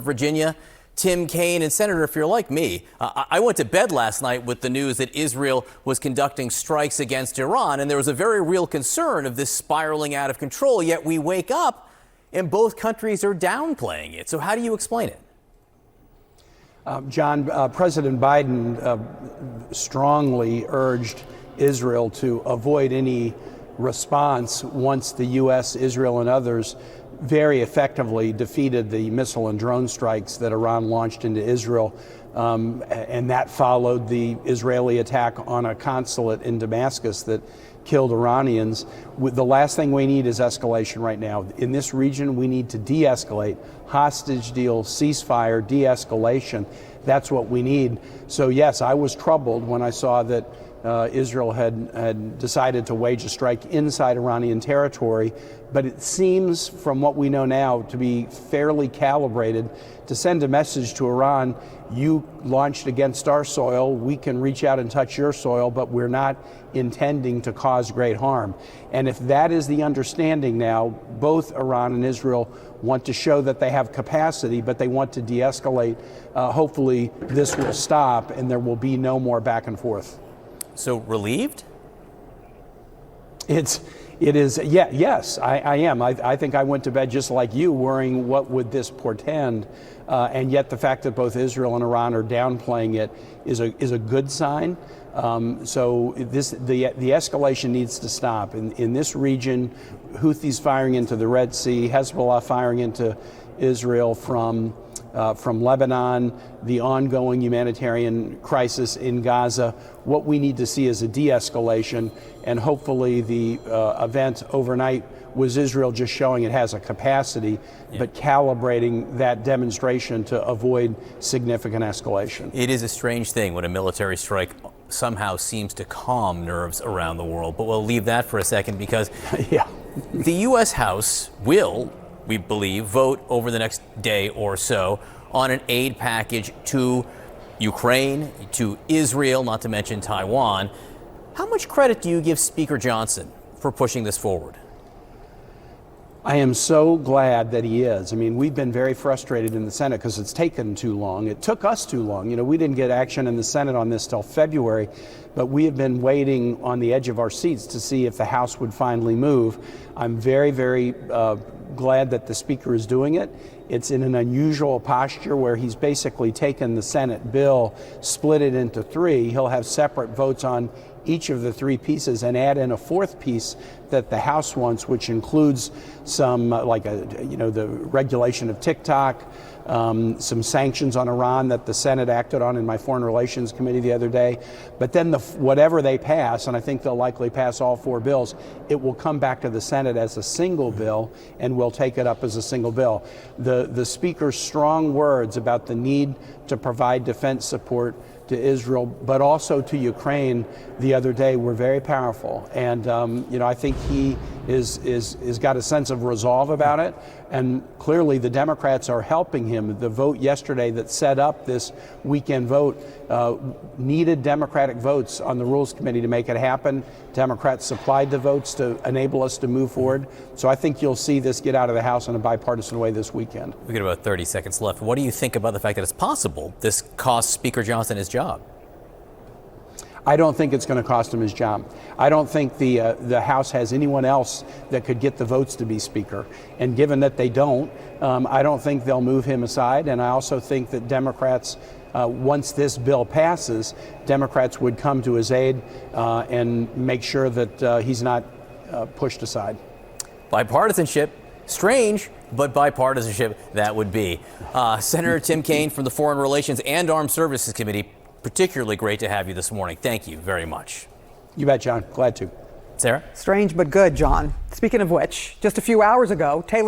Virginia, Tim Kaine. And Senator, if you're like me, I went to bed last night with the news that Israel was conducting strikes against Iran, and there was a very real concern of this spiraling out of control. Yet we wake up and both countries are downplaying it. So how do you explain it? John, President Biden strongly urged Israel to avoid any response once the U.S., Israel, and others very effectively defeated the missile and drone strikes that Iran launched into Israel. And that followed the Israeli attack on a consulate in Damascus that killed Iranians. The last thing we need is escalation right now. In this region, we need to de-escalate, hostage deal, ceasefire, de-escalation. That's what we need. So yes, I was troubled when I saw that Israel had decided to wage a strike inside Iranian territory, but it seems from what we know now to be fairly calibrated to send a message to Iran: you launched against our soil, we can reach out and touch your soil, but we're not intending to cause great harm. And if that is the understanding now, both Iran and Israel want to show that they have capacity, but they want to de-escalate. Hopefully this will stop and there will be no more back and forth. So relieved? Yes, I am. I think I went to bed just like you, worrying what would this portend, and yet the fact that both Israel and Iran are downplaying it is a good sign. So the escalation needs to stop. In this region, Houthis firing into the Red Sea, Hezbollah firing into Israel from Lebanon, the ongoing humanitarian crisis in Gaza. What we need to see is a de-escalation, and hopefully the event overnight was Israel just showing it has a capacity, but calibrating that demonstration to avoid significant escalation. It is a strange thing when a military strike somehow seems to calm nerves around the world, but we'll leave that for a second because the U.S. House will, we believe, vote over the next day or so on an aid package to Ukraine, to Israel, not to mention Taiwan. How much credit do you give Speaker Johnson for pushing this forward? I am so glad that he is. I mean, we've been very frustrated in the Senate because it's taken too long. It took us too long. You know, we didn't get action in the Senate on this till February, but we have been waiting on the edge of our seats to see if the House would finally move. I'm very, very glad that the Speaker is doing it. It's in an unusual posture where he's basically taken the Senate bill, split it into three. He'll have separate votes on each of the three pieces and add in a fourth piece that the House wants, which includes some the regulation of TikTok, some sanctions on Iran that the Senate acted on in my Foreign Relations Committee the other day. But then whatever they pass, and I think they'll likely pass all four bills, it will come back to the Senate as a single bill, and we'll take it up as a single bill. The Speaker's strong words about the need to provide defense support to Israel, but also to Ukraine the other day were very powerful. And I think he is got a sense of resolve about it. And clearly the Democrats are helping him. The vote yesterday that set up this weekend vote needed Democratic votes on the Rules Committee to make it happen. Democrats supplied the votes to enable us to move forward. So I think you'll see this get out of the House in a bipartisan way this weekend. We've got about 30 seconds left. What do you think about the fact that it's possible this costs Speaker Johnson his job? I don't think it's going to cost him his job. I don't think the House has anyone else that could get the votes to be Speaker. And given that they don't, I don't think they'll move him aside. And I also think that Democrats, once this bill passes, Democrats would come to his aid and make sure that he's not pushed aside. Bipartisanship, strange, but bipartisanship that would be. Senator Tim Kaine from the Foreign Relations and Armed Services Committee, particularly great to have you this morning. Thank you very much. You bet, John. Glad to. Sarah? Strange but good, John. Speaking of which, just a few hours ago, Taylor